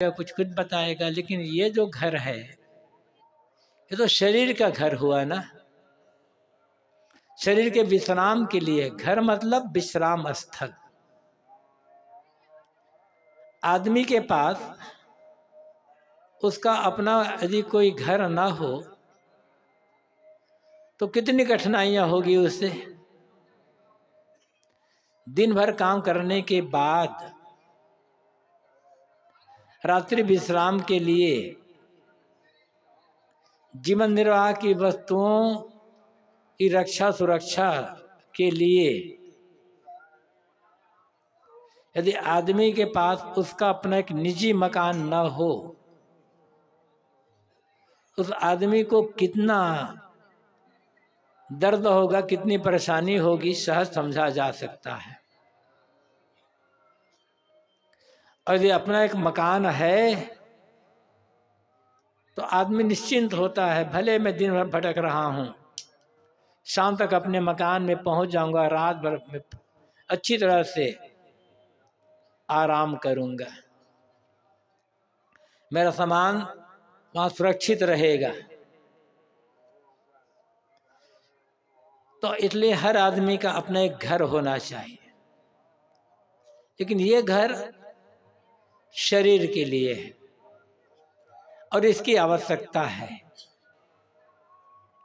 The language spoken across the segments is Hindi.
कुछ खुद बताएगा, लेकिन ये जो घर है ये तो शरीर का घर हुआ ना, शरीर के विश्राम के लिए। घर मतलब विश्राम स्थल। आदमी के पास उसका अपना यदि कोई घर ना हो तो कितनी कठिनाइयां होगी उससे। दिन भर काम करने के बाद रात्रि विश्राम के लिए जीवन निर्वाह की वस्तुओं की रक्षा सुरक्षा के लिए यदि आदमी के पास उसका अपना एक निजी मकान न हो, उस आदमी को कितना दर्द होगा, कितनी परेशानी होगी, सहज समझा जा सकता है। और यदि अपना एक मकान है तो आदमी निश्चिंत होता है, भले मैं दिन भर भटक रहा हूँ, शाम तक अपने मकान में पहुँच जाऊँगा, रात भर में अच्छी तरह से आराम करूँगा, मेरा सामान वहाँ सुरक्षित रहेगा। तो इसलिए हर आदमी का अपना एक घर होना चाहिए, लेकिन ये घर शरीर के लिए है और इसकी आवश्यकता है,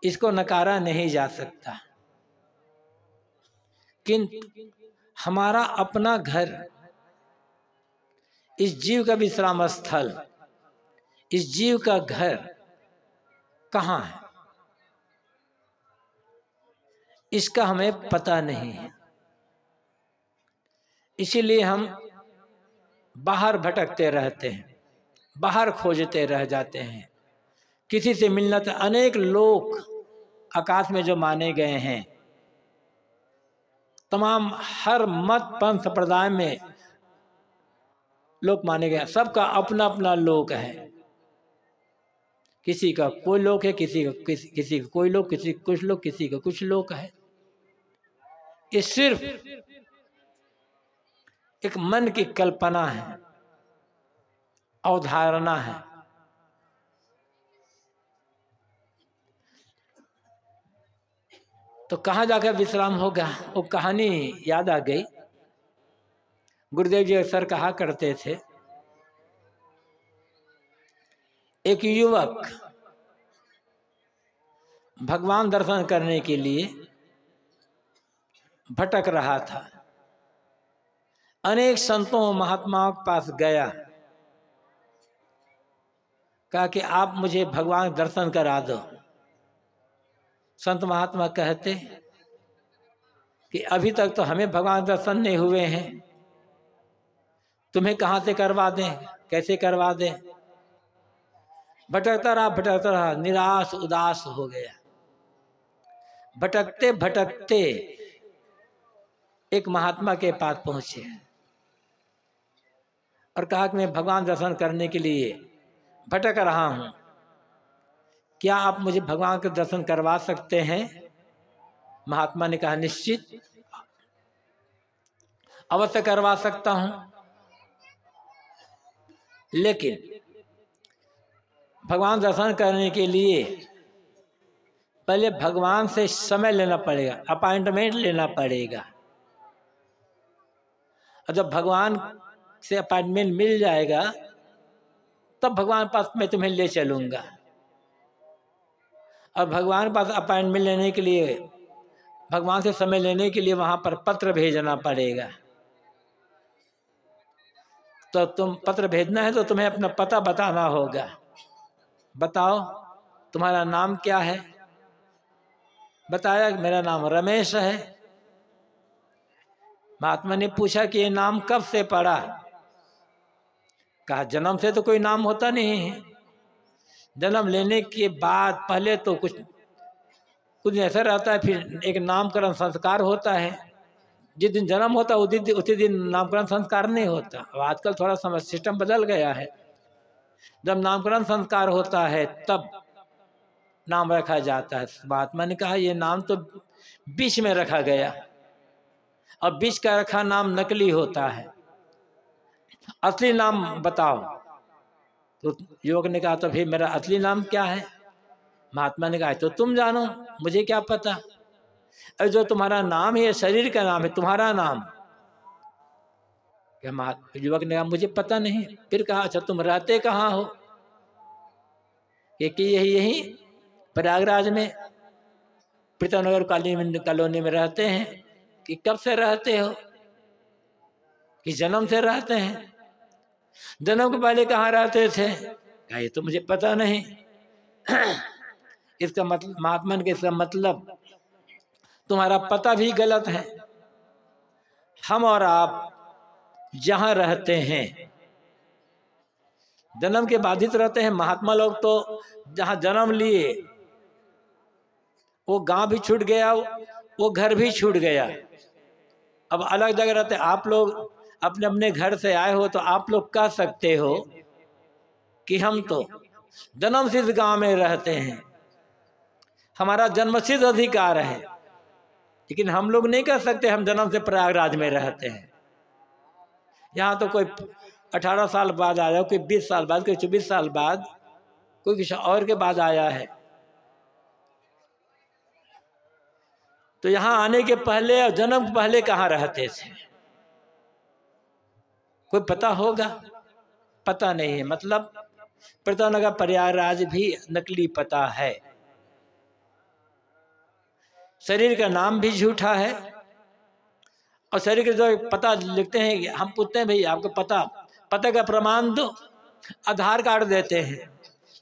इसको नकारा नहीं जा सकता। किंतु हमारा अपना घर, इस जीव का विश्राम स्थल, इस जीव का घर कहाँ है, इसका हमें पता नहीं है। इसीलिए हम बाहर भटकते रहते हैं, बाहर खोजते रह जाते हैं, किसी से मिलना। तो अनेक लोग आकाश में जो माने गए हैं, तमाम हर मत पंथ संप्रदाय में लोग माने गए, सबका अपना अपना लोक है। किसी का कोई लोक है, किसी का कोई लोक, किसी कुछ लोग, किसी का कुछ लोक है। ये सिर्फ एक मन की कल्पना है, अवधारणा है। तो कहाँ जाकर विश्राम होगा, वो कहानी याद आ गई। गुरुदेव जी अक्सर कहा करते थे, एक युवक भगवान दर्शन करने के लिए भटक रहा था, अनेक संतों महात्माओं के पास गया, कहा कि आप मुझे भगवान दर्शन करा दो। संत महात्मा कहते कि अभी तक तो हमें भगवान दर्शन नहीं हुए हैं, तुम्हें कहाँ से करवा दें, कैसे करवा दें। भटकता रहा, निराश उदास हो गया। भटकते भटकते एक महात्मा के पास पहुंचे और कहा कि मैं भगवान दर्शन करने के लिए भटक रहा हूं, क्या आप मुझे भगवान के दर्शन करवा सकते हैं। महात्मा ने कहा, निश्चित, अवश्य करवा सकता हूं, लेकिन भगवान दर्शन करने के लिए पहले भगवान से समय लेना पड़ेगा, अपॉइंटमेंट लेना पड़ेगा। और जब भगवान से अपॉइंटमेंट मिल जाएगा तब भगवान पास मैं तुम्हें ले चलूँगा। और भगवान पास अपॉइंटमेंट लेने के लिए, भगवान से समय लेने के लिए वहाँ पर पत्र भेजना पड़ेगा। तो तुम पत्र भेजना है तो तुम्हें अपना पता बताना होगा। बताओ तुम्हारा नाम क्या है। बताया, मेरा नाम रमेश है। महात्मा ने पूछा कि ये नाम कब से पड़ा। कहा, जन्म से तो कोई नाम होता नहीं है, जन्म लेने के बाद पहले तो कुछ ऐसा रहता है, फिर एक नामकरण संस्कार होता है। जिस दिन जन्म होता है उसी दिन नामकरण संस्कार नहीं होता। अब आजकल थोड़ा समझ सिस्टम बदल गया है। जब नामकरण संस्कार होता है तब नाम रखा जाता है। महात्मा ने कहा, ये नाम तो बीच में रखा गया, और बीच का रखा नाम नकली होता है, असली नाम बताओ। तो युवक ने कहा तो फिर मेरा असली नाम क्या है? महात्मा ने कहा तो तुम जानो, मुझे क्या पता। अरे जो तुम्हारा नाम है, शरीर का नाम है, तुम्हारा नाम क्या? युवक ने कहा मुझे पता नहीं। फिर कहा अच्छा तुम रहते कहाँ हो? कि यही प्रयागराज में प्रीतमनगर कॉलोनी में रहते हैं। कि कब से रहते हो? कि जन्म से रहते हैं। जन्म के पहले कहाँ रहते थे? ये तो मुझे पता नहीं। इसका मतलब महात्मा के इसका मतलब तुम्हारा पता भी गलत है। हम और आप जहाँ रहते हैं जन्म के बाधित रहते हैं। महात्मा लोग तो जहाँ जन्म लिए वो गांव भी छूट गया, वो घर भी छूट गया, अब अलग जगह रहते। आप लोग अपने अपने घर से आए हो तो आप लोग कह सकते हो कि हम तो जन्म सिद्ध गांव में रहते हैं, हमारा जन्मसिद्ध अधिकार है। लेकिन हम लोग नहीं कह सकते हम जन्म से प्रयागराज में रहते हैं। यहाँ तो कोई 18 साल बाद आया, कोई 20 साल बाद, कोई 24 साल बाद, कोई किसी और के बाद आया है। तो यहाँ आने के पहले और जन्म के पहले कहाँ रहते थे? कोई पता होगा? पता नहीं है। मतलब प्रीतमनगर प्रयागराज भी नकली पता है। शरीर का नाम भी झूठा है और शरीर के जो पता लिखते हैं, हम पूछते हैं भाई आपको पता का प्रमाण दो, आधार कार्ड देते हैं।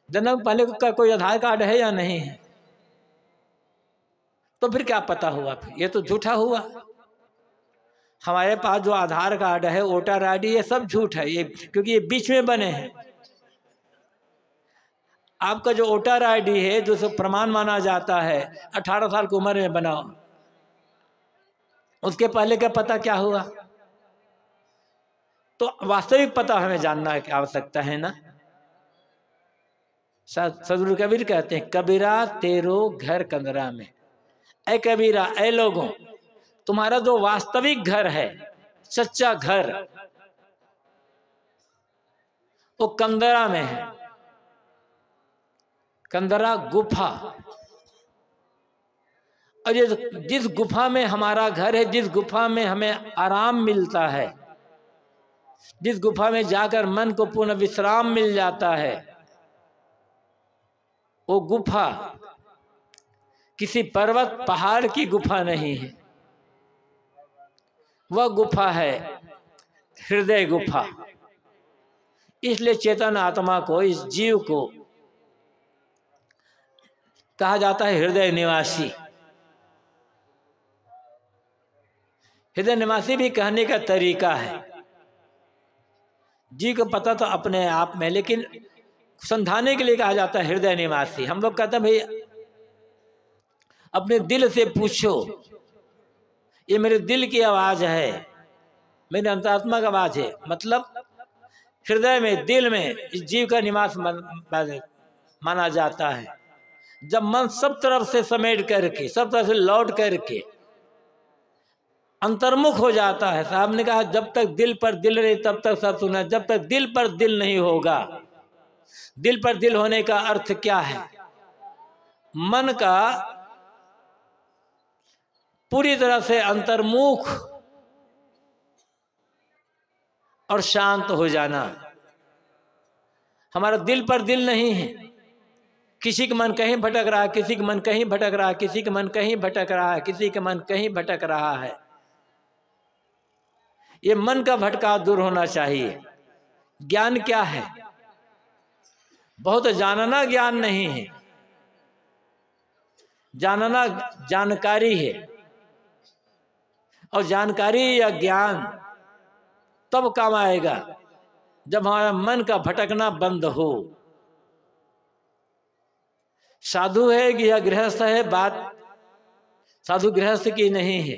जन्म पहले का कोई आधार कार्ड है या नहीं है? तो फिर क्या पता हुआ? फिर ये तो झूठा हुआ। हमारे पास जो आधार कार्ड है, वोटर आईडी, ये सब झूठ है। ये क्योंकि ये बीच में बने हैं। आपका जो वोटर आईडी है, जो सब प्रमाण माना जाता है, 18 साल की उम्र में बना, उसके पहले का पता क्या हुआ? तो वास्तविक पता हमें जानना की आवश्यकता है ना। सदगुरु कबीर कहते हैं कबीरा तेरो घर कंदरा में। ऐ कबीरा, ऐ लोगों, तुम्हारा जो वास्तविक घर है, सच्चा घर, वो कंदरा में है। कंदरा गुफा। और ये जिस गुफा में हमारा घर है, जिस गुफा में हमें आराम मिलता है, जिस गुफा में जाकर मन को पूर्ण विश्राम मिल जाता है, वो गुफा किसी पर्वत पहाड़ की गुफा नहीं है। वह गुफा है हृदय गुफा। इसलिए चेतन आत्मा को, इस जीव को कहा जाता है हृदय निवासी। हृदय निवासी भी कहने का तरीका है। जी को पता तो अपने आप में, लेकिन समझाने के लिए कहा जाता है हृदय निवासी। हम लोग कहते हैं भाई अपने दिल से पूछो, ये मेरे दिल की आवाज है, मेरे अंतरात्मा का आवाज है। मतलब हृदय में, दिल में इस जीव का निवास माना जाता है। जब मन सब तरफ से समेट करके, सब तरफ से लौट करके अंतर्मुख हो जाता है। साहब ने कहा जब तक दिल पर दिल रहे तब तक सब सुना। जब तक दिल पर दिल नहीं होगा, दिल पर दिल होने का अर्थ क्या है? मन का पूरी तरह से अंतर्मुख और शांत हो जाना। हमारा दिल पर दिल नहीं है। किसी का मन कहीं भटक रहा है, किसी का मन कहीं भटक रहा है, किसी का मन कहीं भटक रहा है, किसी का मन कहीं भटक रहा है। ये मन का भटकाव दूर होना चाहिए। ज्ञान क्या है? बहुत जानना ज्ञान नहीं है, जानना जानकारी है। और जानकारी या ज्ञान तब काम आएगा जब हमारा मन का भटकना बंद हो। साधु है या गृहस्थ है, बात साधु गृहस्थ की नहीं है।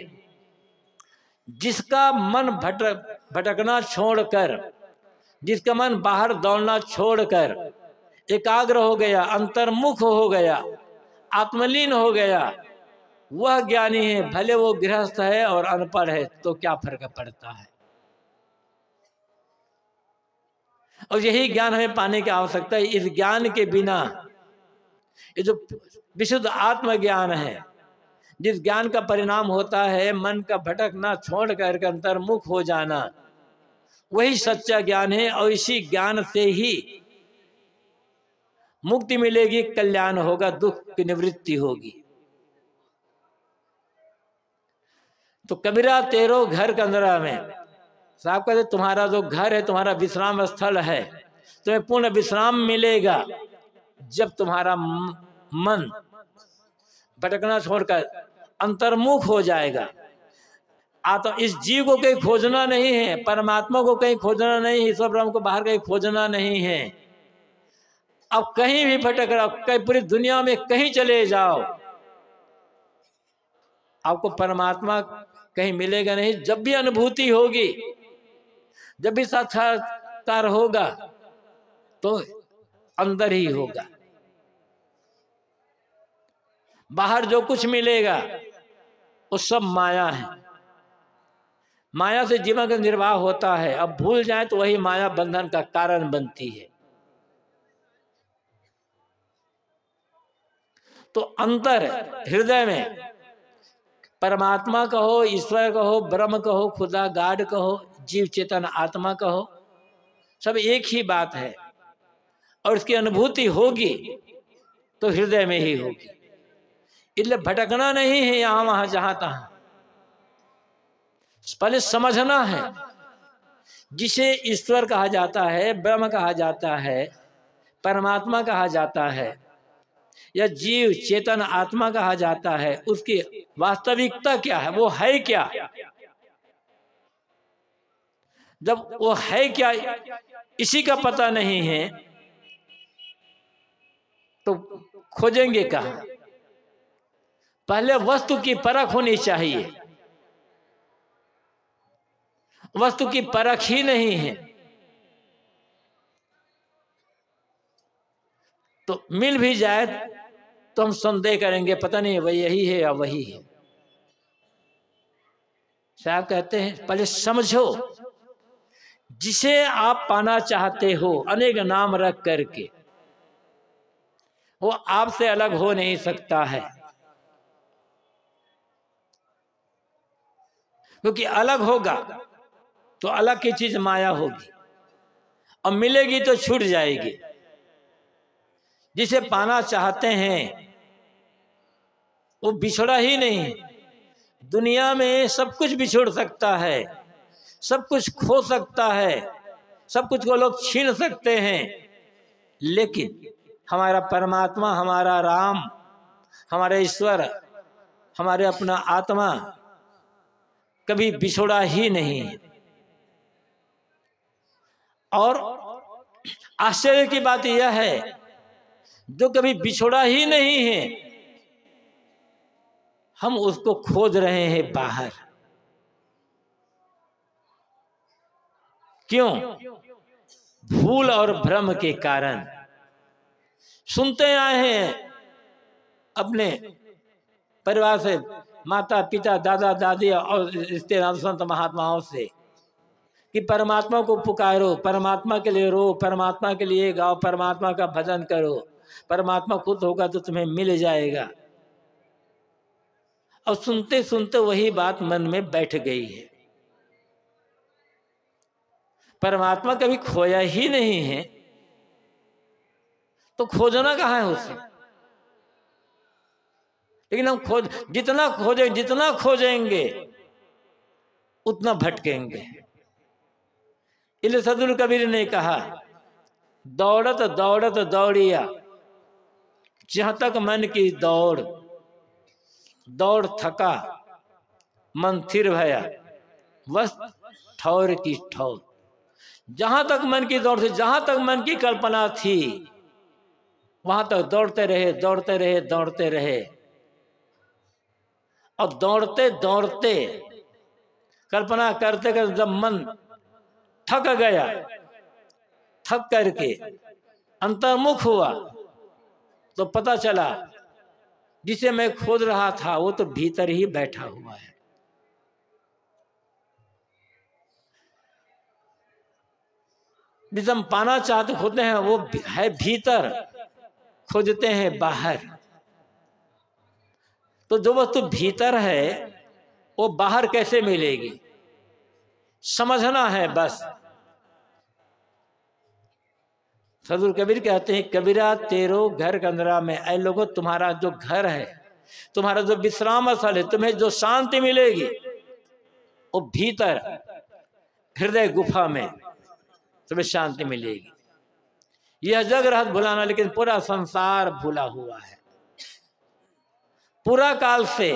जिसका मन भटकना छोड़कर, जिसका मन बाहर दौड़ना छोड़कर एकाग्र हो गया, अंतर्मुख हो गया, आत्मलीन हो गया, वह ज्ञानी है। भले वो गृहस्थ है और अनपढ़ है, तो क्या फर्क पड़ता है? और यही ज्ञान हमें पाने की आवश्यकता है। इस ज्ञान के बिना, ये जो विशुद्ध आत्मज्ञान है, जिस ज्ञान का परिणाम होता है मन का भटकना, छोड़ करके अंतर्मुख हो जाना, वही सच्चा ज्ञान है। और इसी ज्ञान से ही मुक्ति मिलेगी, कल्याण होगा, दुख की निवृत्ति होगी। तो कबीरा तेरो घर कंदरा में साहब कहते तुम्हारा जो घर है, तुम्हारा विश्राम स्थल है, तुम्हें पूर्ण विश्राम मिलेगा जब तुम्हारा मन भटकना छोड़कर अंतर्मुख हो जाएगा। तो इस जीव को कहीं खोजना नहीं है, परमात्मा को कहीं खोजना नहीं है, ईश्वर ब्रह्म को बाहर कहीं खोजना नहीं है। अब कहीं भी भटक रहा, कहीं पूरी दुनिया में कहीं चले जाओ, आपको परमात्मा कहीं मिलेगा नहीं। जब भी अनुभूति होगी, जब भी साक्षात्कार होगा, तो अंदर ही होगा। बाहर जो कुछ मिलेगा वो सब माया है। माया से जीवन का निर्वाह होता है। अब भूल जाए तो वही माया बंधन का कारण बनती है। तो अंतर हृदय में परमात्मा कहो, ईश्वर कहो, ब्रह्म कहो, खुदा गाड कहो, जीव चेतन आत्मा कहो, सब एक ही बात है। और इसकी अनुभूति होगी तो हृदय में ही होगी। इसलिए भटकना नहीं है यहां वहां जहां तहां, पहले समझना है। जिसे ईश्वर कहा जाता है, ब्रह्म कहा जाता है, परमात्मा कहा जाता है, या जीव चेतन आत्मा कहा जाता है, उसकी वास्तविकता क्या है, वो है क्या। जब वो है क्या इसी का पता नहीं है तो खोजेंगे कहां। पहले वस्तु की परख होनी चाहिए। वस्तु की परख ही नहीं है तो मिल भी जाए तो हम संदेह करेंगे, पता नहीं वही यही है या वही है। साहब कहते हैं पहले समझो, जिसे आप पाना चाहते हो अनेक नाम रख करके, वो आपसे अलग हो नहीं सकता है। क्योंकि अलग होगा तो अलग की चीज माया होगी, और मिलेगी तो छूट जाएगी। जिसे पाना चाहते हैं वो बिछड़ा ही नहीं। दुनिया में सब कुछ बिछड़ सकता है, सब कुछ खो सकता है, सब कुछ को लोग छीन सकते हैं, लेकिन हमारा परमात्मा, हमारा राम, हमारा ईश्वर, हमारे अपना आत्मा कभी बिछड़ा ही नहीं। और आश्चर्य की बात यह है, जो कभी बिछड़ा ही नहीं है, हम उसको खोज रहे हैं बाहर। क्यों? भूल और भ्रम के कारण। सुनते आए हैं अपने परिवार से, माता पिता, दादा दादी और रिश्तेदार संत महात्माओं से, कि परमात्मा को पुकारो, परमात्मा के लिए रो, परमात्मा के लिए गाओ, परमात्मा का भजन करो, परमात्मा खुद होगा तो तुम्हें मिल जाएगा। और सुनते सुनते वही बात मन में बैठ गई है। परमात्मा कभी खोया ही नहीं है तो खोजना कहाँ है उसे। लेकिन हम जितना खोजेंगे उतना भटकेंगे। इसलिए सदगुरु कबीर ने कहा, दौड़त दौड़त दौड़िया जहां तक मन की दौड़, दौड़ थका मन थिर भया बस ठौर की ठौर। जहां तक मन की दौड़ थी, जहां तक मन की कल्पना थी, वहां तक दौड़ते रहे, दौड़ते रहे, दौड़ते रहे। और दौड़ते दौड़ते कल्पना करते करते जब मन थक गया, थक करके अंतर्मुख हुआ, तो पता चला जिसे मैं खोज रहा था वो तो भीतर ही बैठा हुआ है। जिसे हम पाना चाहते होते हैं वो है भीतर, खोजते हैं बाहर। तो जो वस्तु भीतर है वो बाहर कैसे मिलेगी, समझना है बस। सदगुरु कबीर कहते हैं, कबीरा तेरो घर कंदरा में, ऐ लोगों तुम्हारा जो घर है, तुम्हारा जो विश्राम स्थल है, तुम्हें जो शांति मिलेगी वो भीतर हृदय गुफा में तुम्हें शांति मिलेगी। यह जग रहत भुलाना, लेकिन पूरा संसार भूला हुआ है। पूरा काल से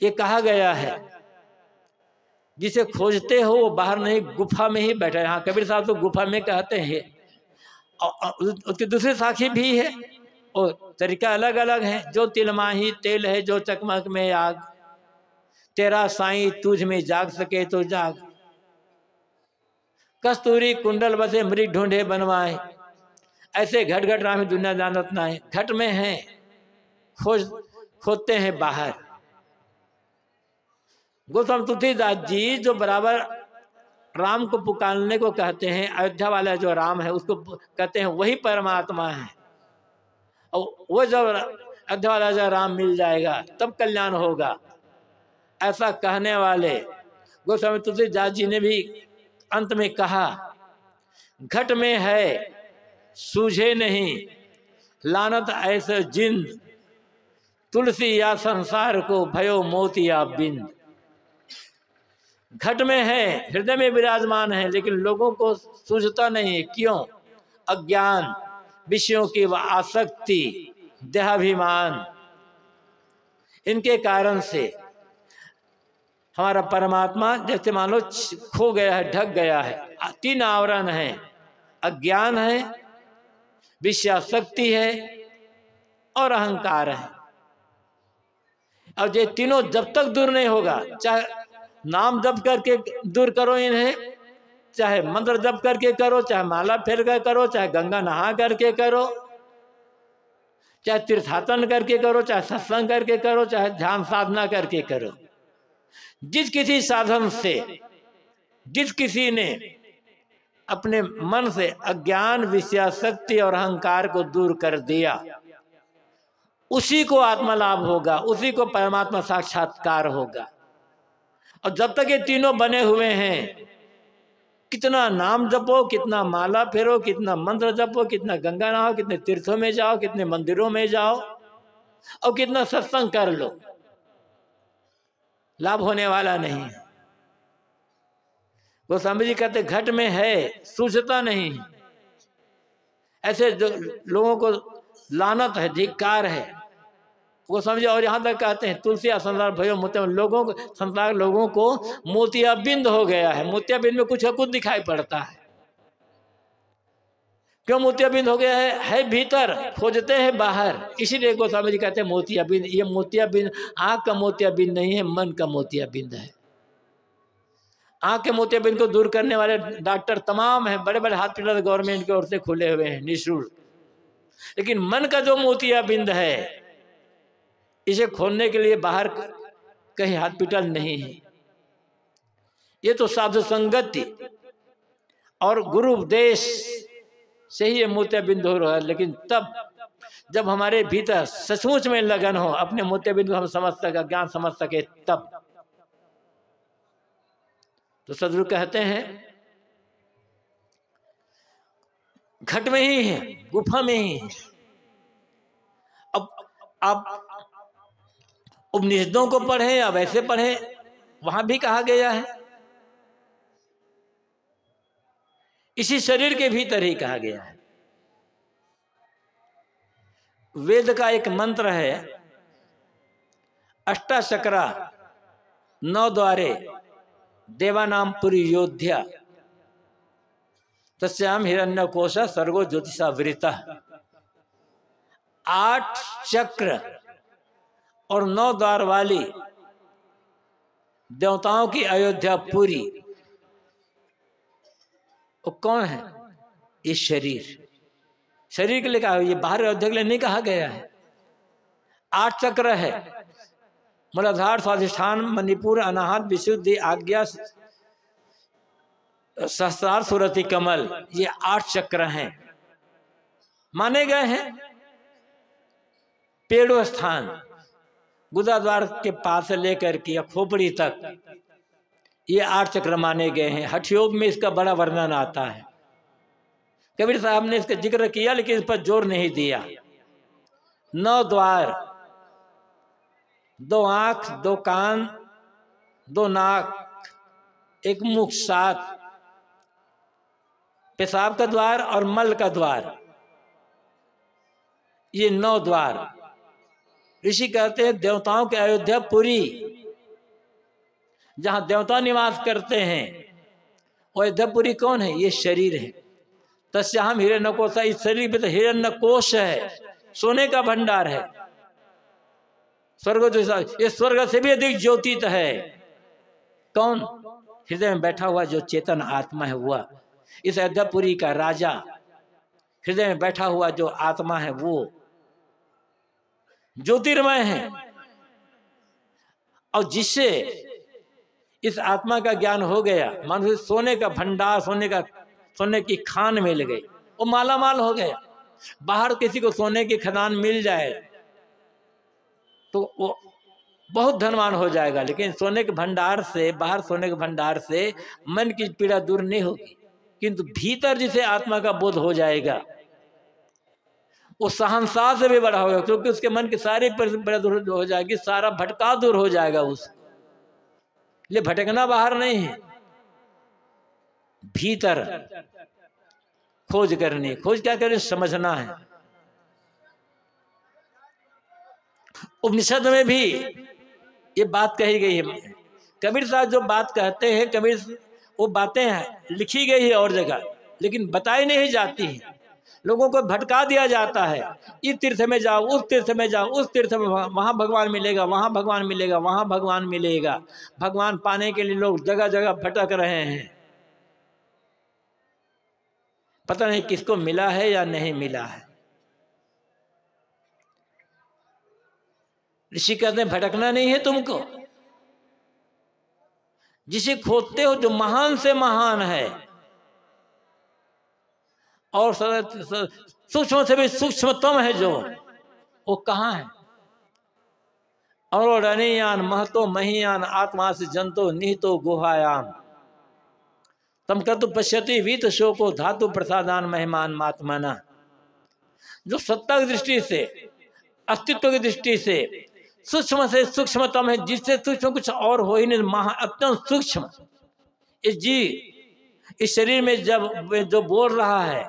ये कहा गया है, जिसे खोजते हो वो बाहर नहीं, गुफा में ही बैठा है। हाँ, कबीर साहब तो गुफा में कहते हैं, और उसकी दूसरी साखी भी है, और तरीका अलग अलग है। जो तिलमाही तेल है, जो चकमक में आग, तेरा साईं तुझ में जाग सके तो जाग। कस्तूरी कुंडल बसे मृग ढूंढे बनवाए, ऐसे घट घट राम दुनिया जानत ना है। घट में है, खोजते हैं बाहर। गौतम तुलसीदास जी जो बराबर राम को पुकारने को कहते हैं, अयोध्या वाला जो राम है उसको कहते हैं वही परमात्मा है। और वो जब अयोध्या वाला जो राम मिल जाएगा तब कल्याण होगा, ऐसा कहने वाले गौतम तुलसीदास जी ने भी अंत में कहा, घट में है सूझे नहीं, लानत ऐसे जिंद, तुलसी या संसार को भयो मोतिया बिंद। घट में है, हृदय में विराजमान है, लेकिन लोगों को सूझता नहीं है। क्यों? अज्ञान, विषयों की आसक्ति, देहाभिमान, इनके कारण से हमारा परमात्मा जैसे मान लो खो गया है, ढक गया है। तीन आवरण है, अज्ञान है, विषयासक्ति है और अहंकार है। और ये तीनों जब तक दूर नहीं होगा, चाहे नाम जप करके दूर करो इन्हें, चाहे मंत्र जप करके करो, चाहे माला फेर कर करो, चाहे गंगा नहा करके करो, चाहे तीर्थाटन करके करो, चाहे सत्संग करके करो, चाहे ध्यान साधना करके करो। जिस किसी साधन से, जिस किसी ने अपने मन से अज्ञान, विषयासक्ति और अहंकार को दूर कर दिया, उसी को आत्मा लाभ होगा, उसी को परमात्मा साक्षात्कार होगा। और जब तक ये तीनों बने हुए हैं, कितना नाम जपो, कितना माला फेरो, कितना मंत्र जपो, कितना गंगा नहाओ, कितने तीर्थों में जाओ, कितने मंदिरों में जाओ और कितना सत्संग कर लो, लाभ होने वाला नहीं है। गोस्वामी जी कहते घट में है, सूझता नहीं। ऐसे जो लोगों को लानत है, धिक्कार है। गोस्वामी जी और यहाँ तक कहते हैं, तुलसी संसार भयो मोतिया, लोगों को, संसार लोगों को मोतियाबिंद हो गया है। मोतियाबिंद में कुछ कुछ दिखाई पड़ता है। क्यों मोतियाबिंद हो गया है भीतर, खोजते हैं बाहर। इसीलिए गोस्वामी जी कहते हैं मोतियाबिंद। ये मोतियाबिंद आँख का मोतियाबिंद नहीं है, मन का मोतियाबिंद है। आँख के मोतियाबिंद को दूर करने वाले डॉक्टर तमाम हैं, बड़े बड़े हॉस्पिटल गवर्नमेंट की ओर से खुले हुए हैं निःशुल्क। लेकिन मन का जो मोतियाबिंद है, इसे खोलने के लिए बाहर कहीं हॉस्पिटल नहीं है। ये तो साधु संगति और गुरु उपदेश से ही ये मोतियाबिंद हो रहा है। लेकिन तब जब हमारे भीतर सचमुच में लगन हो, अपने मोतियाबिंद को हम समझ सके, ज्ञान समझ सके, तब तो सदगुरु कहते हैं घट में ही है, गुफा में ही है। अब आप उपनिषदों को पढ़ें या वैसे पढ़ें, वहां भी कहा गया है, इसी शरीर के भीतर ही कहा गया है। वेद का एक मंत्र है, अष्टाचक्रा 9 द्वारे देवानाम पुरी योध्या, तस्याम हिरण्यकोश सर्गो ज्योतिषा वृता। 8 चक्र और 9 द्वार वाली देवताओं की अयोध्या पूरी। वो कौन है? ये शरीर। शरीर के लिए कहा, ये बाहर अयोध्या के लिए नहीं कहा गया है। 8 चक्र है, मूलाधार, स्वाधिष्ठान, मणिपुर, अनाहत, विशुद्धि, आज्ञा, सहस्रार सुरति कमल, ये 8 चक्र हैं, माने गए हैं। पेड़ो स्थान गुदाद्वार के पास से लेकर के या खोपड़ी तक ये 8 चक्र माने गए हैं। हठ योग में इसका बड़ा वर्णन आता है। कबीर साहब ने इसका जिक्र किया लेकिन इस पर जोर नहीं दिया। 9 द्वार, 2 आंख, 2 कान, 2 नाक, 1 मुख, 7 पेशाब का द्वार और मल का द्वार, ये 9 द्वार। ऋषि कहते हैं देवताओं की अयोध्या पुरी, जहां देवता निवास करते हैं। अयोध्यापुरी कौन है? ये शरीर है। तस्याहम हिरण्यकोश, इस शरीर में तो हिरण्यकोश है, सोने का भंडार है। स्वर्ग ये स्वर्ग से भी अधिक ज्योतित है। कौन? हृदय में बैठा हुआ जो चेतन आत्मा है वह। इस अयोध्यापुरी का राजा हृदय में बैठा हुआ जो आत्मा है वो ज्योतिर्मय है। और जिससे इस आत्मा का ज्ञान हो गया, मानो सोने का भंडार, सोने की खान मिल गई, वो माला माल हो गया। बाहर किसी को सोने की खदान मिल जाए तो वो बहुत धनवान हो जाएगा, लेकिन सोने के भंडार से, बाहर सोने के भंडार से मन की पीड़ा दूर नहीं होगी, किंतु भीतर जिसे आत्मा का बोध हो जाएगा वो सहनसाह से भी बड़ा होगा, क्योंकि उसके मन की सारी पीड़ा दूर हो जाएगी, सारा भटका दूर हो जाएगा। उसलिए भटकना बाहर नहीं है, भीतर खोज करनी। खोज क्या करें? समझना है। उपनिषद में भी ये बात कही गई है। कबीर साहब जो बात कहते हैं, कबीर वो बातें हैं लिखी गई है और जगह, लेकिन बताई नहीं जाती है। लोगों को भटका दिया जाता है। इस तीर्थ में जाओ, उस तीर्थ में जाओ, उस तीर्थ में वहाँ भगवान मिलेगा, वहाँ भगवान मिलेगा, वहाँ भगवान मिलेगा। भगवान पाने के लिए लोग जगह जगह भटक रहे हैं। पता नहीं किसको मिला है या नहीं मिला है। ऋषि कहते हैं भटकना नहीं है तुमको। जिसे खोजते हो जो महान से महान है और सूक्ष्म से भी सूक्ष्मतम है, जो वो कहाँ है? और रणीयान महतो महीयान आत्मा से जंतो निहितो गुहायाम तम कर्तु पश्यति वीत शोको धातु प्रसादान महिमान मात्मना। जो सत्ता की दृष्टि से, अस्तित्व की दृष्टि से सूक्ष्म से सूक्ष्मतम है, जिससे सूक्ष्म कुछ और हो ही नहीं, महा अत्यंत सूक्ष्म। इस जीव, इस शरीर में जब जो बोल रहा है,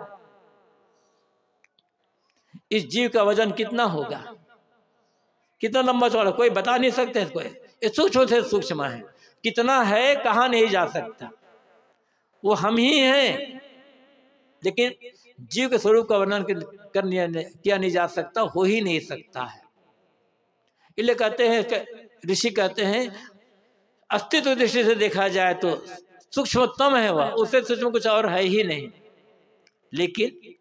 इस जीव का वजन कितना होगा, कितना लंबा चौड़ा, कोई बता नहीं सकते। कोई ये सूक्ष्म से सूक्ष्म है, कितना है कहाँ नहीं जा सकता। वो हम ही हैं, लेकिन जीव के स्वरूप का वर्णन किया नहीं जा सकता, हो ही नहीं सकता है। इसलिए कहते हैं, ऋषि कहते हैं अस्तित्व दृष्टि से देखा जाए तो सूक्ष्मतम है वह, उससे सूक्ष्म कुछ और है ही नहीं। लेकिन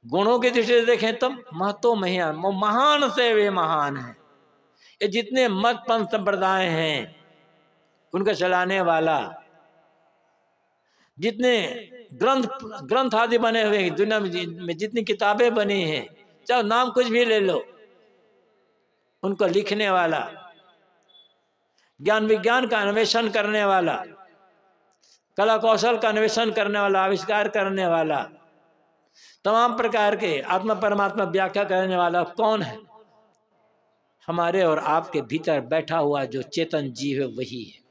गुणों की दृष्टि से देखें तब महतो महियान, महान से वे महान है। ये जितने मत पंथ संप्रदाय हैं उनका चलाने वाला, जितने ग्रंथ आदि बने हुए हैं दुनिया में, जितनी किताबें बनी हैं, चाहे नाम कुछ भी ले लो, उनको लिखने वाला, ज्ञान विज्ञान का अन्वेषण करने वाला, कला कौशल का अन्वेषण करने वाला, आविष्कार करने वाला, तमाम प्रकार के आत्मा परमात्मा व्याख्या करने वाला कौन है? हमारे और आपके भीतर बैठा हुआ जो चेतन जीव है वही है।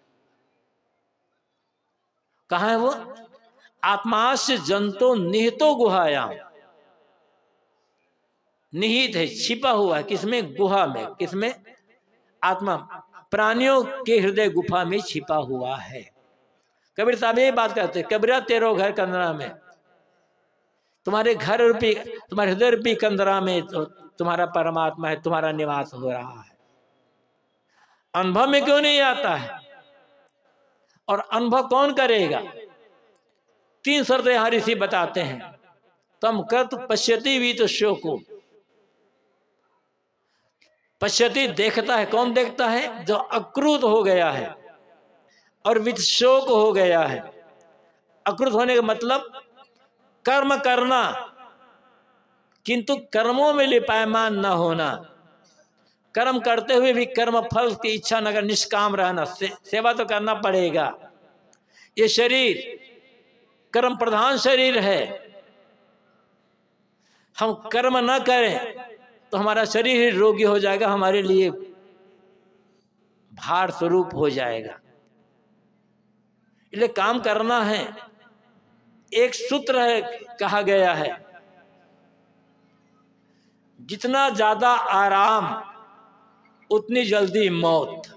कहाँ है वो? आत्मास्य जंतो निहितो गुहायाम। निहित है, छिपा हुआ है। किसमें? गुहा में। किसमें? आत्मा प्राणियों के हृदय गुफा में छिपा हुआ है। कबीर साहब ये बात कहते हैं, कबीरा तेरो घर कंदरा में, तुम्हारे घर रूपी, तुम्हारे हृदय रूपी कंदरा में तो तुम्हारा परमात्मा है, तुम्हारा निवास हो रहा है। अनुभव में क्यों नहीं आता है? और अनुभव कौन करेगा? 3 शर्तें यहां ऋषि बताते हैं। तम कर्त पश्यति वीत शोको। पश्यति देखता है। कौन देखता है? जो अक्रूत हो गया है और वित शोक हो गया है। अकृत होने का मतलब कर्म करना किंतु कर्मों में लिपायमान न होना, कर्म करते हुए भी कर्म फल की इच्छा न कर, निष्काम रहना। सेवा तो करना पड़ेगा। ये शरीर कर्म प्रधान शरीर है, हम कर्म न करें तो हमारा शरीर ही रोगी हो जाएगा, हमारे लिए भार स्वरूप हो जाएगा। इसलिए काम करना है। एक सूत्र है, कहा गया है, जितना ज्यादा आराम उतनी जल्दी मौत।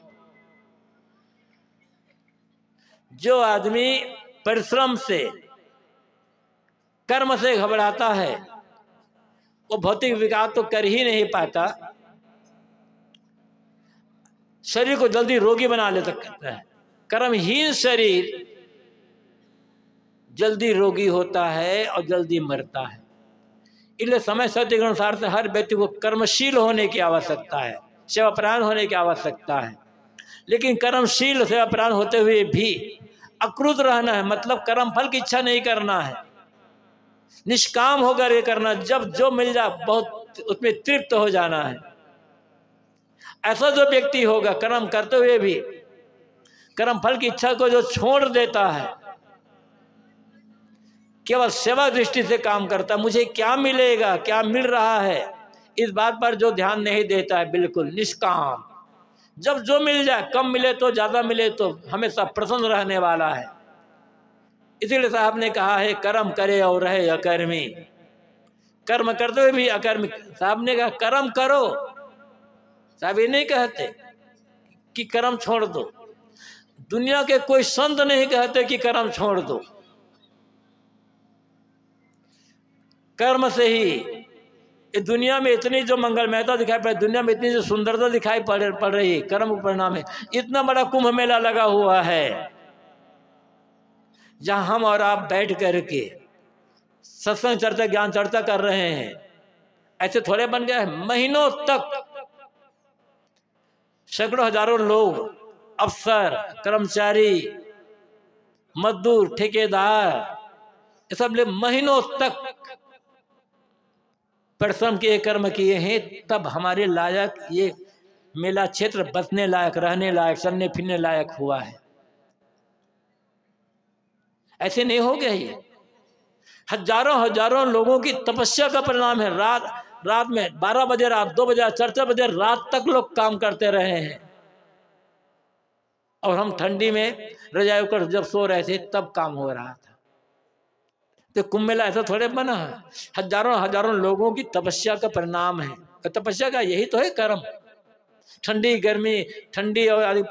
जो आदमी परिश्रम से, कर्म से घबराता है वो भौतिक विकास तो कर ही नहीं पाता, शरीर को जल्दी रोगी बना ले सकता है। कर्महीन शरीर जल्दी रोगी होता है और जल्दी मरता है। इसलिए समय सत्य के अनुसार से हर व्यक्ति को कर्मशील होने की आवश्यकता है, सेवापरायण होने की आवश्यकता है। लेकिन कर्मशील सेवापरायण होते हुए भी अक्रुत रहना है, मतलब कर्म फल की इच्छा नहीं करना है, निष्काम होकर ये करना, जब जो मिल जाए बहुत उसमें तृप्त हो जाना है। ऐसा जो व्यक्ति होगा कर्म करते हुए भी कर्म फल की इच्छा को जो छोड़ देता है, केवल सेवा दृष्टि से काम करता, मुझे क्या मिलेगा, क्या मिल रहा है, इस बात पर जो ध्यान नहीं देता है, बिल्कुल निष्काम, जब जो मिल जाए, कम मिले तो ज्यादा मिले तो हमेशा प्रसन्न रहने वाला है। इसीलिए साहब ने कहा है कर्म करे और रहे अकर्मी। कर्म करते हुए भी अकर्मी। साहब ने कहा कर्म करो, साहब ये नहीं कहते कि कर्म छोड़ दो। दुनिया के कोई संत नहीं कहते कि कर्म छोड़ दो। कर्म से ही इस दुनिया में इतनी जो मंगलमयता दिखाई पड़े, दुनिया में इतनी जो सुंदरता दिखाई पड़ रही है, कर्म परिणाम है। इतना बड़ा कुंभ मेला लगा हुआ है जहां हम और आप बैठ करके सत्संग चर्चा, ज्ञान चर्चा कर रहे हैं। ऐसे थोड़े बन गए, महीनों तक सैकड़ों हजारों लोग, अफसर, कर्मचारी, मजदूर, ठेकेदार, ये सब लोग महीनों तक परिश्रम किए, कर्म किए हैं, तब हमारे लायक ये मेला क्षेत्र बसने लायक, रहने लायक, चलने फिरने लायक हुआ है। ऐसे नहीं हो गया। ये हजारों हजारों लोगों की तपस्या का परिणाम है। रात में 12 बजे, रात 2 बजे, 4 बजे रात तक लोग काम करते रहे हैं, और हम ठंडी में रजाई कर जब सो रहे थे तब काम हो रहा था। तो कुंभ मेला ऐसा थोड़े बना है, हजारों हजारों लोगों की तपस्या का परिणाम है। तपस्या का यही तो है कर्म। ठंडी गर्मी, ठंडी और आदि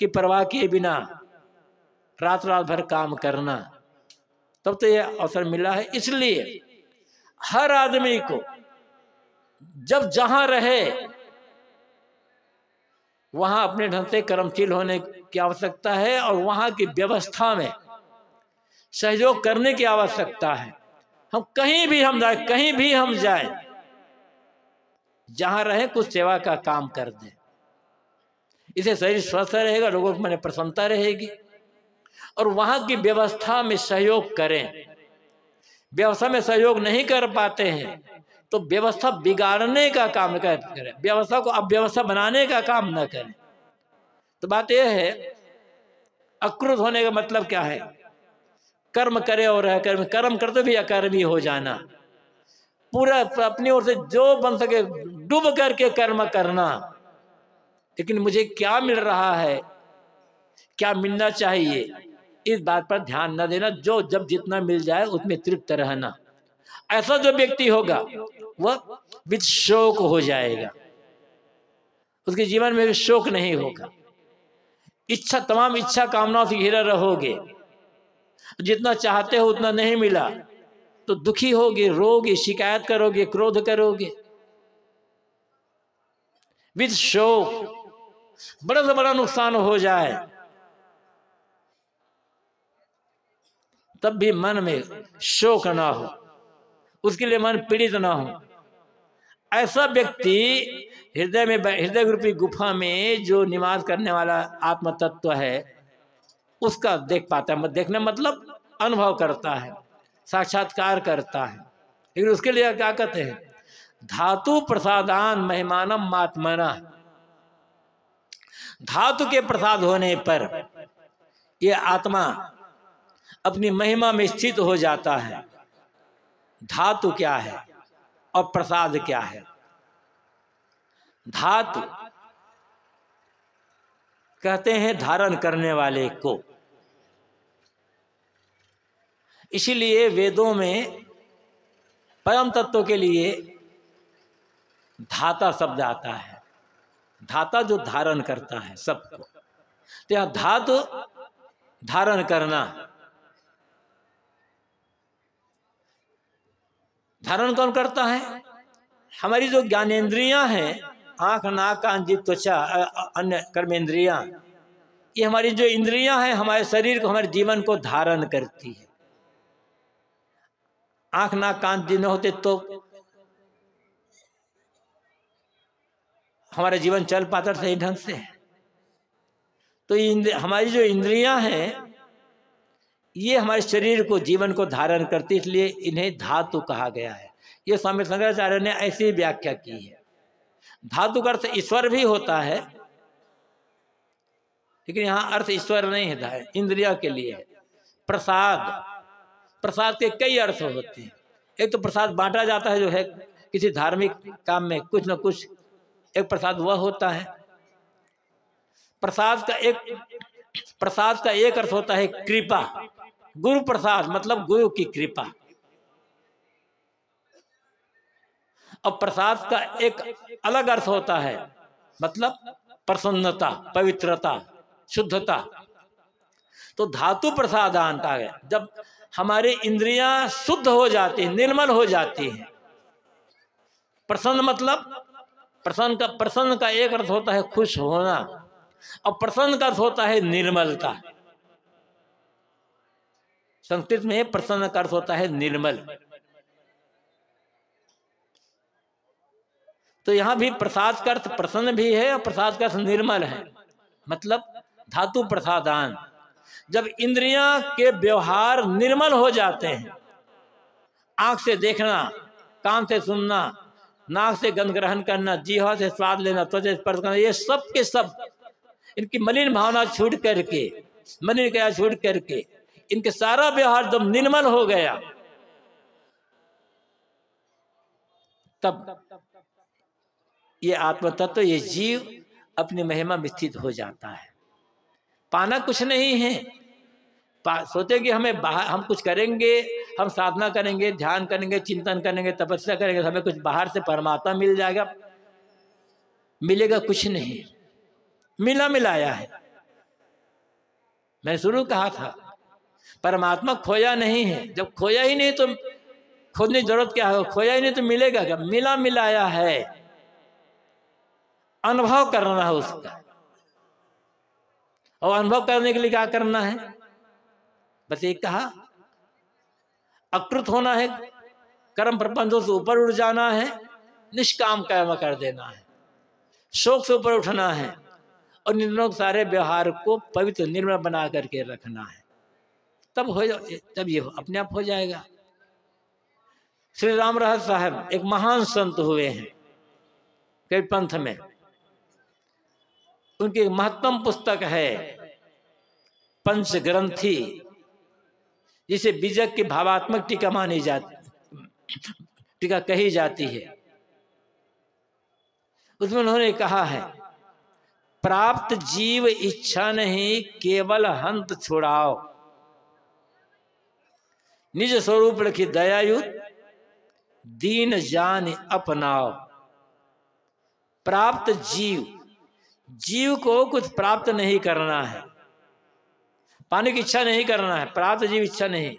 की परवाह किए बिना रात भर काम करना, तब तो ये अवसर मिला है। इसलिए हर आदमी को जब जहां रहे वहां अपने ढंग से कर्मशील होने की आवश्यकता है, और वहां की व्यवस्था में सहयोग करने की आवश्यकता है। हम कहीं भी हम जाए, कहीं भी हम जाए, जहां रहे कुछ सेवा का काम कर दें। इसे शरीर स्वस्थ रहेगा, लोगों को मन प्रसन्नता रहेगी, और वहां की व्यवस्था में सहयोग करें। व्यवस्था में सहयोग नहीं कर पाते हैं तो व्यवस्था बिगाड़ने का काम न करें, व्यवस्था को अव्यवस्था बनाने का काम न करें। तो बात यह है, अक्रुत होने का मतलब क्या है? कर्म करे और अकर्मी, कर्म करते भी अकर्मी हो जाना, पूरा अपनी ओर से जो बन सके डूब करके कर्म करना। लेकिन मुझे क्या मिल रहा है, क्या मिलना चाहिए, इस बात पर ध्यान न देना। जो जब जितना मिल जाए उसमें तृप्त रहना। ऐसा जो व्यक्ति होगा वह विद शोक हो जाएगा, उसके जीवन में भी शोक नहीं होगा। इच्छा, तमाम इच्छा कामनाओं से घिरे रहोगे, जितना चाहते हो उतना नहीं मिला तो दुखी होगे, रोगे, शिकायत करोगे, क्रोध करोगे। विद शोक बड़ा से बड़ा नुकसान हो जाए तब भी मन में शोक ना हो, उसके लिए मन पीड़ित ना हो। ऐसा व्यक्ति हृदय में, हृदय रूपी गुफा में जो निवास करने वाला आत्म तत्व है उसका देख पाता है। देखने मतलब अनुभव करता है, साक्षात्कार करता है। लेकिन उसके लिए क्या कहते हैं, धातु प्रसादान महिमानम मात्मना। धातु के प्रसाद होने पर ये आत्मा अपनी महिमा में स्थित हो जाता है। धातु क्या है और प्रसाद क्या है? धातु कहते हैं धारण करने वाले को। इसीलिए वेदों में परम तत्व के लिए धाता शब्द आता है। धाता जो धारण करता है सबको। तो यहां धातु धारण करना, धारण कौन करता है? हमारी जो ज्ञानेंद्रियां हैं, आंख, नाक, कान, जीभ, त्वचा, अन्य कर्मेंद्रियां, ये हमारी जो इंद्रियां हैं हमारे शरीर को, हमारे जीवन को धारण करती है। आंख, नाक, कान, जीभ न होते तो हमारा जीवन चल पाता सही ढंग से। तो हमारी जो इंद्रियां हैं ये हमारे शरीर को, जीवन को धारण करती, इसलिए इन्हें धातु कहा गया है। ये स्वामी शंकराचार्य ने ऐसी व्याख्या की है। धातु का अर्थ ईश्वर भी होता है, लेकिन यहाँ अर्थ ईश्वर नहीं है, इंद्रिया के लिए है। प्रसाद, प्रसाद के कई अर्थ होते हैं। एक तो प्रसाद बांटा जाता है, जो है किसी धार्मिक काम में कुछ न कुछ एक प्रसाद वह होता है। प्रसाद का एक अर्थ होता है कृपा। गुरु प्रसाद मतलब गुरु की कृपा। और प्रसाद का एक अलग अर्थ होता है, मतलब प्रसन्नता, पवित्रता, शुद्धता। तो धातु प्रसादान का है, जब हमारी इंद्रियां शुद्ध हो जाती हैं, निर्मल हो जाती हैं। प्रसन्न मतलब प्रसन्न का एक अर्थ होता है खुश होना, और प्रसन्न का अर्थ होता है निर्मलता। संस्कृत में प्रसन्न का अर्थ होता है निर्मल। तो यहां भी प्रसाद का अर्थ प्रसन्न भी है और प्रसाद का अर्थ निर्मल है, मतलब धातु प्रसादान। जब इंद्रियां के व्यवहार निर्मल हो जाते हैं, आंख से देखना, कान से सुनना, नाक से गंध ग्रहण करना, जीवा से स्वाद लेना, त्वचा से स्पर्श करना, ये सब के सब इनकी मलिन भावना छूट करके, मलिन क्रिया छूट करके, इनके सारा व्यवहार जब निर्मल हो गया, तब ये आत्म तत्व, ये जीव अपनी महिमा में स्थित हो जाता है। पाना कुछ नहीं है। सोचे कि हमें बाहर हम कुछ करेंगे, हम साधना करेंगे, ध्यान करेंगे, चिंतन करेंगे, तपस्या करेंगे, हमें कुछ बाहर से परमात्मा मिल जाएगा। मिलेगा कुछ नहीं, मिला मिलाया है। मैं शुरू कहा था परमात्मा खोया नहीं है। जब खोया ही नहीं तो खोजने की जरूरत क्या है? खोया ही नहीं तो मिलेगा क्या? मिला मिलाया है, अनुभव करना है उसका। और अनुभव करने के लिए क्या करना है? बस एक कहा, अकृत होना है, कर्म प्रपंचों से ऊपर उठ जाना है, निष्काम कर्म कर देना है, शोक से ऊपर उठना है, और निर्णय सारे व्यवहार को पवित्र निर्मल बना करके रखना है। तब ये अपने आप हो जाएगा। श्री राम रहस साहब एक महान संत हुए हैं कई पंथ में। उनकी महत्तम पुस्तक है पंच ग्रंथी, जिसे बीजक की भावात्मक टीका मानी जाती, टीका कही जाती है। उसमें उन्होंने कहा है, प्राप्त जीव इच्छा नहीं केवल हंत छुड़ाओ, निज स्वरूप रखी दयायुत दीन जान अपनाओ। प्राप्त जीव को कुछ प्राप्त नहीं करना है, पाने की इच्छा नहीं करना है। प्राप्त जीव इच्छा नहीं,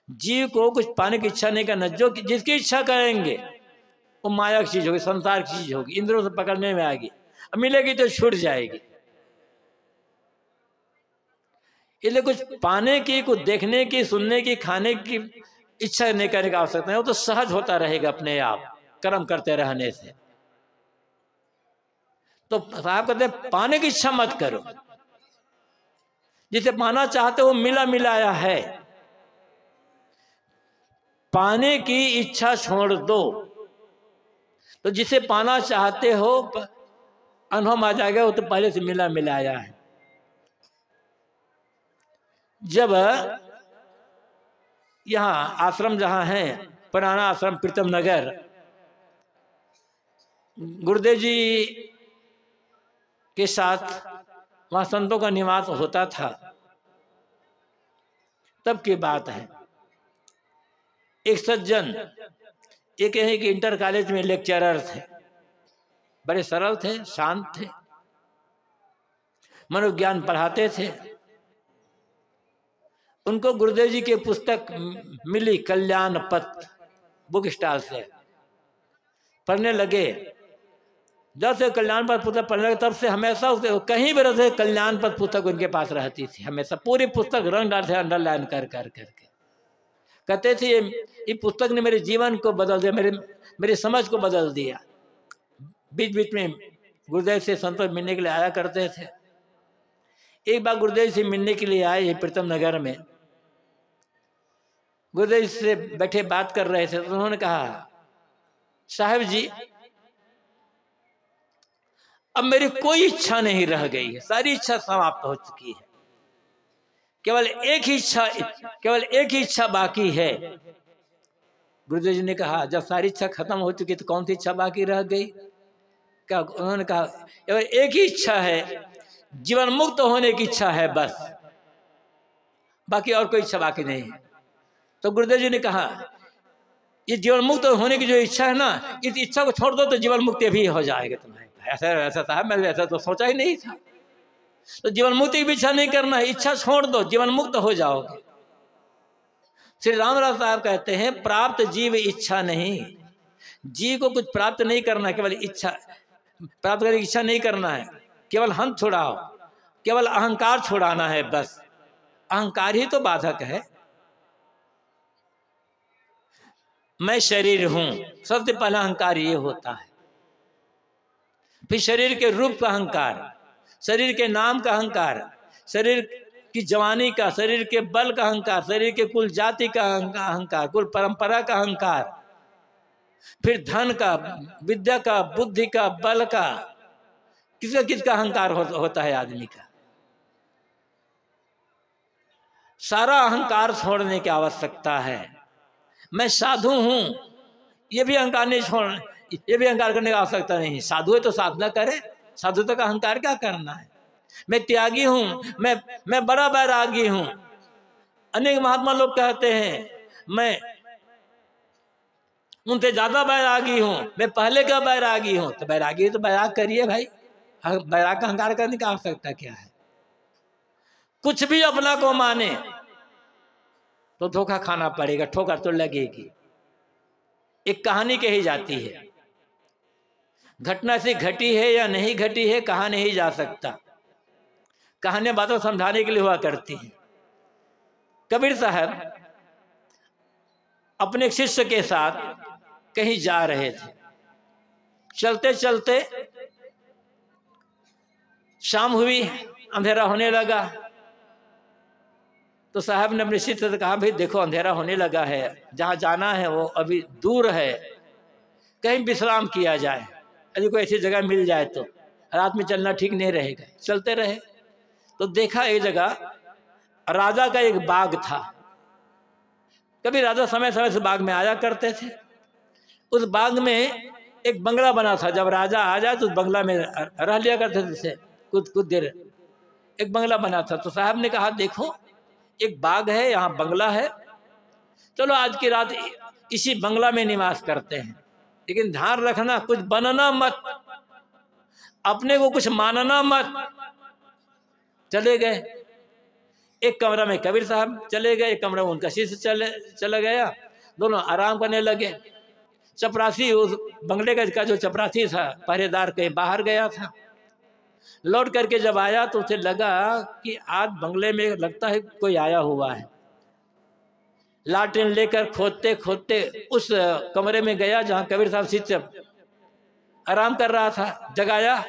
जीव को कुछ पाने की इच्छा नहीं करना। जो जिसकी इच्छा करेंगे वो माया की चीज होगी, संसार की चीज होगी, इंद्रियों से पकड़ने में आएगी, मिलेगी तो छूट जाएगी। इसलिए कुछ पाने की, कुछ देखने की, सुनने की, खाने की इच्छा नहीं करने की आवश्यकता नहीं। वो तो सहज होता रहेगा अपने आप कर्म करते रहने से। तो साहब कहते हैं पाने की इच्छा मत करो, जिसे पाना चाहते हो मिला मिलाया है। पाने की इच्छा छोड़ दो। तो जिसे पाना चाहते हो अनुभव आ जाएगा, वो तो पहले से मिला मिलाया है। जब यहाँ आश्रम जहाँ है पुराना आश्रम प्रीतम नगर, गुरुदेव जी के साथ वहाँ संतों का निवास होता था, तब की बात है। एक सज्जन, एक यहीं के इंटर कॉलेज में लेक्चरर थे, बड़े सरल थे, शांत थे, मनोविज्ञान पढ़ाते थे। उनको गुरुदेव जी की पुस्तक मिली कल्याण पथ बुक स्टॉल से, पढ़ने लगे। जब से कल्याण पथ पुस्तक पढ़ने लगे तब से हमेशा उसके कहीं भी रहते कल्याण पथ पुस्तक उनके पास रहती थी, हमेशा पूरी पुस्तक रंग डालते अंडरलाइन कर कर करके। कहते थे ये पुस्तक ने मेरे जीवन को बदल दिया, मेरी समझ को बदल दिया। बीच बीच में गुरुदेव से संतों मिलने के लिए आया करते थे। एक बार गुरुदेव से मिलने के लिए आए प्रीतम नगर में, गुरुदेव से बैठे बात कर रहे थे, तो उन्होंने कहा साहब जी अब मेरी कोई इच्छा नहीं रह गई है, सारी इच्छा समाप्त हो चुकी है, केवल एक ही इच्छा बाकी है। गुरुदेव जी ने कहा जब सारी इच्छा खत्म हो चुकी तो कौन सी इच्छा बाकी रह गई? क्या उन्होंने कहा केवल एक ही इच्छा है, जीवन मुक्त होने की इच्छा है, बस बाकी और कोई इच्छा बाकी नहीं है। तो गुरुदेव जी ने कहा ये जीवन मुक्त होने की जो इच्छा है ना, इस इच्छा को छोड़ दो तो जीवन मुक्ति भी हो जाएगा तुम्हारे। ऐसा साहब मैं ऐसा तो सोचा ही नहीं था। तो जीवन मुक्ति की इच्छा नहीं करना है, इच्छा छोड़ दो, जीवन मुक्त हो जाओगे। श्री रामदास साहब कहते हैं प्राप्त जीव इच्छा नहीं, जीव को कुछ प्राप्त नहीं करना, केवल इच्छा प्राप्त करने की इच्छा नहीं करना है, केवल हम छुड़ाओ, केवल अहंकार छुड़ाना है, बस अहंकार ही तो बाधक है। मैं शरीर हूं, सबसे पहला अहंकार ये होता है। फिर शरीर के रूप का अहंकार, शरीर के नाम का अहंकार, शरीर की जवानी का, शरीर के बल का अहंकार, शरीर के कुल जाति का अहंकार, कुल परंपरा का अहंकार, फिर धन का, विद्या का, बुद्धि का, बल का, किसका अहंकार होता है आदमी का। सारा अहंकार छोड़ने की आवश्यकता है। मैं साधु हूं, ये भी अहंकार नहीं छोड़ना, ये भी अहंकार करने की आवश्यकता नहीं। साधु है तो साधना करे, साधुता का अहंकार क्या करना है। मैं त्यागी हूं, मैं बड़ा बैरागी हूं। अनेक महात्मा लोग कहते हैं मैं उनसे ज्यादा बैरागी हूं, मैं पहले का बैरागी हूं। तो बैरागी तो बैराग करिए भाई, बैराग का अहंकार करने की आवश्यकता क्या है। कुछ भी अपना को माने तो धोखा खाना पड़ेगा, ठोकर तो लगेगी। एक कहानी कही जाती है, घटना से घटी है या नहीं घटी है कहा नहीं जा सकता, कहानियां बातों समझाने के लिए हुआ करती हैं। कबीर साहब अपने शिष्य के साथ कहीं जा रहे थे, चलते चलते शाम हुई, अंधेरा होने लगा। तो साहब ने अपने शिष्य से कहा भाई देखो अंधेरा होने लगा है, जहाँ जाना है वो अभी दूर है, कहीं विश्राम किया जाए, यदि कोई ऐसी जगह मिल जाए तो, रात में चलना ठीक नहीं रहेगा। चलते रहे तो देखा एक जगह राजा का एक बाग था। कभी राजा समय समय से बाग में आया करते थे। उस बाग में एक बंगला बना था, जब राजा आ जाए तो उस बंगला में रह लिया करते थे कुछ देर। एक बंगला बना था। तो साहब ने कहा देखो एक बाग है, यहाँ बंगला है, चलो आज की रात इसी बंगला में निवास करते हैं, लेकिन ध्यान रखना कुछ बनना मत, अपने को कुछ मानना मत। चले गए। एक कमरा में कबीर साहब चले गए, एक कमरा में उनका शिष्य चला गया। दोनों आराम करने लगे। चपरासी उस बंगले का जो चपरासी था पहरेदार कहीं बाहर गया था। लौट करके जब आया तो उसे लगा कि आज बंगले में लगता है कोई आया हुआ है। लालटेन लेकर खोदते खोदते उस कमरे में गया जहां कबीर साहब शिष्य आराम कर रहा था। जगाया,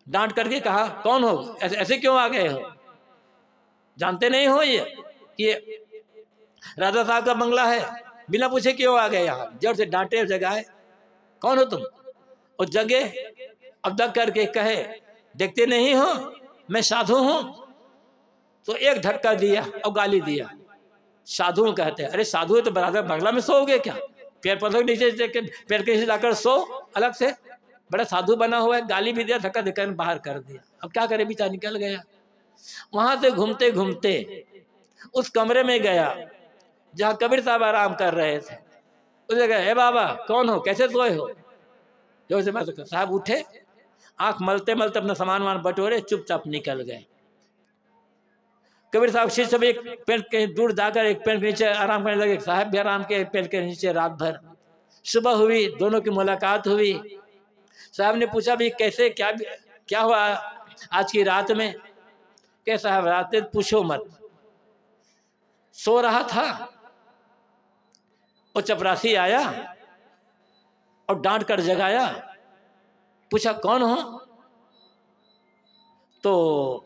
डांट करके कहा कौन हो, ऐसे क्यों आ गए हो, जानते नहीं हो ये कि राजा साहब का बंगला है, बिना पूछे क्यों आ गए यहाँ? जोर से डांटे, जगाए, कौन हो तुम? और जगे, अब दग करके कहे, देखते नहीं हो मैं साधु हूं? तो एक धक्का दिया और गाली दिया। साधु कहते हैं, अरे साधु है तो बंगला में सोओगे क्या? पैर पौधों के नीचे, पैर के नीचे जाकर सो अलग से, बड़ा साधु बना हुआ है। गाली भी दिया, धक्का देकर बाहर कर दिया। अब क्या करे, बेचारा निकल गया। वहां से घूमते घूमते उस कमरे में गया जहाँ कबीर साहब आराम कर रहे थे। उस जगह, हे बाबा कौन हो, कैसे सोए हो? जो से बात साहब उठे, आंख मलते मलते अपना सामान वान बटोरे, चुपचाप निकल गए। कबीर साहब शीश सब एक पेड़ के दूर जाकर एक पेड़ के नीचे आराम करने लगे। साहब भी आराम के पेड़ के नीचे रात भर। सुबह हुई, दोनों की मुलाकात हुई। साहब ने पूछा, भी कैसे, क्या हुआ आज की रात में? क्या साहब, रात पूछो मत, सो रहा था और चपरासी आया और डांट कर जगाया। पूछा कौन हो? तो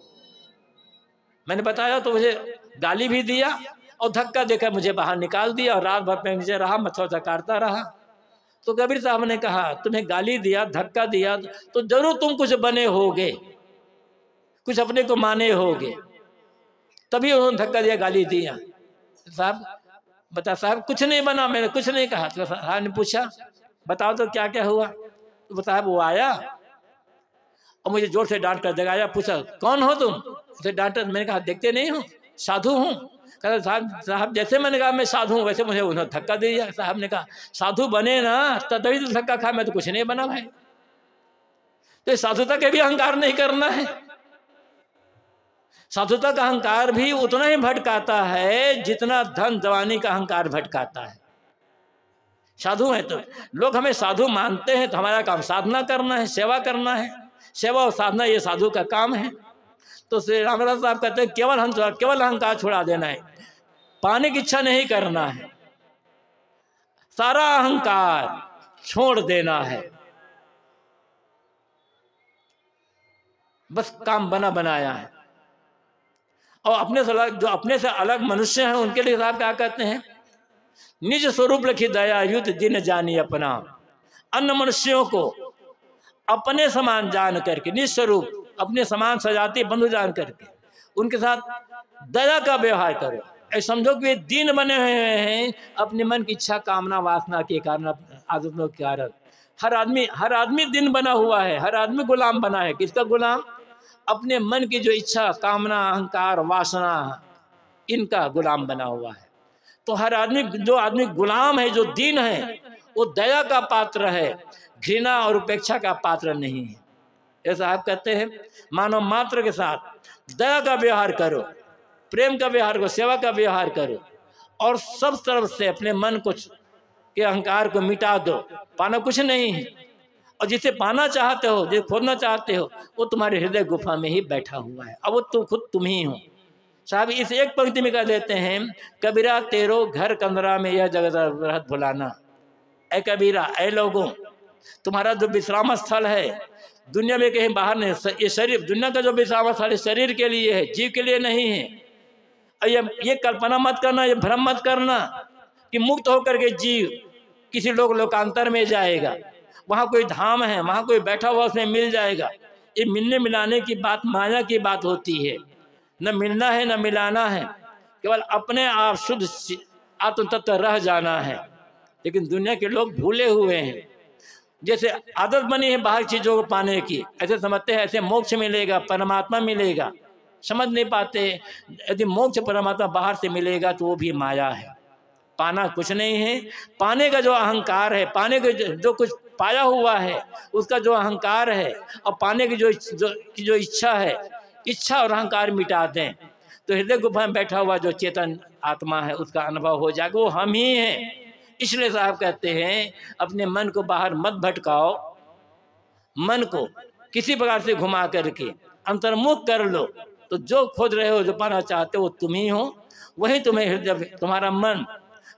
मैंने बताया, तो मुझे गाली भी दिया और धक्का देकर मुझे बाहर निकाल दिया और रात भर पे नीचे रहा, मच्छर काटता रहा। तो कबीर साहब ने कहा, तुम्हें गाली दिया, धक्का दिया, तो जरूर तुम कुछ बने होगे, कुछ अपने को माने होगे, तभी उन्होंने धक्का दिया, गाली दिया। साहब बता, साहब कुछ नहीं बना, मैंने कुछ नहीं कहा। तो साहब ने पूछा, बताओ तो क्या क्या हुआ? तो साहब वो आया और मुझे जोर से डांट कर जगाया। पूछा कौन हो तुम? उसे डांटा। मैंने कहा, देखते नहीं हो साधु हूँ। कहता, साहब जैसे मैंने कहा मैं साधु हूँ, वैसे मुझे उन्होंने धक्का दे दिया। साहब ने कहा, साधु बने ना तभी तो धक्का खा, मैं तो कुछ नहीं बना भाई। तो साधुता के भी अहंकार नहीं करना है। साधुता का अहंकार भी उतना ही भटकाता है जितना धन जवानी का अहंकार भटकाता है। साधु है तो लोग हमें साधु मानते हैं, तो हमारा काम साधना करना है, सेवा करना है। सेवा और साधना ये साधु का काम है। तो श्री रामदास साहब कहते हैं, केवल अहंकार छुड़ा देना है, पाने की इच्छा नहीं करना है, सारा अहंकार छोड़ देना है। बस काम बना बनाया है। और अपने से अलग मनुष्य हैं, उनके लिए साहब क्या कहते हैं, निज स्वरूप लिखी दया युद्ध जिन जानी अपना। अन्य मनुष्यों को अपने समान जान करके, निज स्वरूप अपने समान सजाती बंधु जान करके उनके साथ दया का व्यवहार करो। ऐसे समझो कि वे दीन बने हुए हैं अपने मन की इच्छा कामना वासना के कारण, आदतों के कारण। हर आदमी दिन बना हुआ है, हर आदमी गुलाम बना है। किसका गुलाम? अपने मन की जो इच्छा कामना अहंकार वासना, इनका गुलाम बना हुआ है। तो हर आदमी, जो आदमी गुलाम है, जो दीन है, वो दया का पात्र है, घृणा और उपेक्षा का पात्र नहीं है। ऐसा आप कहते हैं, मानव मात्र के साथ दया का व्यवहार करो, प्रेम का व्यवहार करो, सेवा का व्यवहार करो, और सब तरफ से अपने मन को के अहंकार को मिटा दो। पाना कुछ नहीं है, और जिसे पाना चाहते हो, जिसे खोदना चाहते हो, वो तुम्हारे हृदय गुफा में ही बैठा हुआ है। अब वो तो खुद तुम ही हो। साहब इस एक पंक्ति में कह देते हैं, कबीरा तेरो घर कंदरा में यह जगत रहत भुलाना। ऐ कबीरा, ऐ लोगों, तुम्हारा जो विश्राम स्थल है दुनिया में कहीं बाहर नहीं। ये शरीर, दुनिया का जो विश्राम स्थल है शरीर के लिए है, जीव के लिए नहीं है। ये कल्पना मत करना, ये भ्रम मत करना कि मुक्त होकर के जीव किसी लोकांतर में जाएगा, वहाँ कोई धाम है, वहाँ कोई बैठा हुआ उसमें मिल जाएगा। ये मिलने मिलाने की बात माया की बात होती है। न मिलना है न मिलाना है, केवल अपने आप शुद्ध आत्म तत्व रह जाना है। लेकिन दुनिया के लोग भूले हुए हैं। जैसे आदत बनी है बाहर चीज़ों को पाने की, ऐसे समझते हैं ऐसे मोक्ष मिलेगा, परमात्मा मिलेगा। समझ नहीं पाते, यदि मोक्ष परमात्मा बाहर से मिलेगा तो वो भी माया है, पाना कुछ नहीं है। पाने का जो अहंकार है, पाने के जो कुछ पाया हुआ है उसका जो अहंकार है, और पाने की जो इच्छा है, इच्छा और अहंकार मिटा दें तो हृदय गुफा में बैठा हुआ जो चेतन आत्मा है उसका अनुभव हो जाएगा, वो हम ही हैं। इसलिए साहब कहते हैं, अपने मन को बाहर मत भटकाओ, मन को किसी प्रकार से घुमा करके अंतर्मुख कर लो, तो जो खोज रहे हो, जो पाना चाहते हो, तुम ही हो। वही तुम्हें हृदय, तुम्हारा मन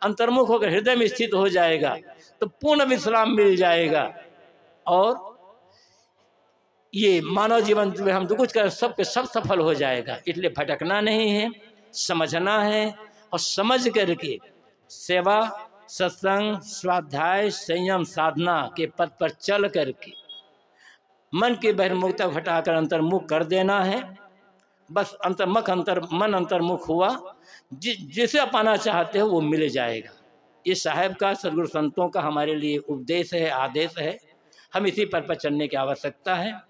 अंतर्मुख होकर हृदय में स्थित हो जाएगा तो पूर्ण विश्राम मिल जाएगा। और ये मानव जीवन में हम जो कुछ कर सब के सब सफल हो जाएगा। इसलिए भटकना नहीं है, समझना है, और समझ करके सेवा, सत्संग, स्वाध्याय, संयम, साधना के पथ पर चल करके मन की बहिर्मुखता हटाकर अंतर्मुख कर देना है। बस मन अंतर्मुख हुआ, जिसे पाना चाहते हो वो मिल जाएगा। ये साहेब का, सदगुरु संतों का हमारे लिए उपदेश है, आदेश है। हम इसी पर चलने की आवश्यकता है।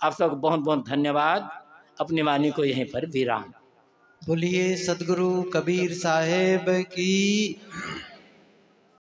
आप सबको बहुत बहुत धन्यवाद। अपनी वाणी को यहीं पर विराम। बोलिए सदगुरु कबीर साहेब की।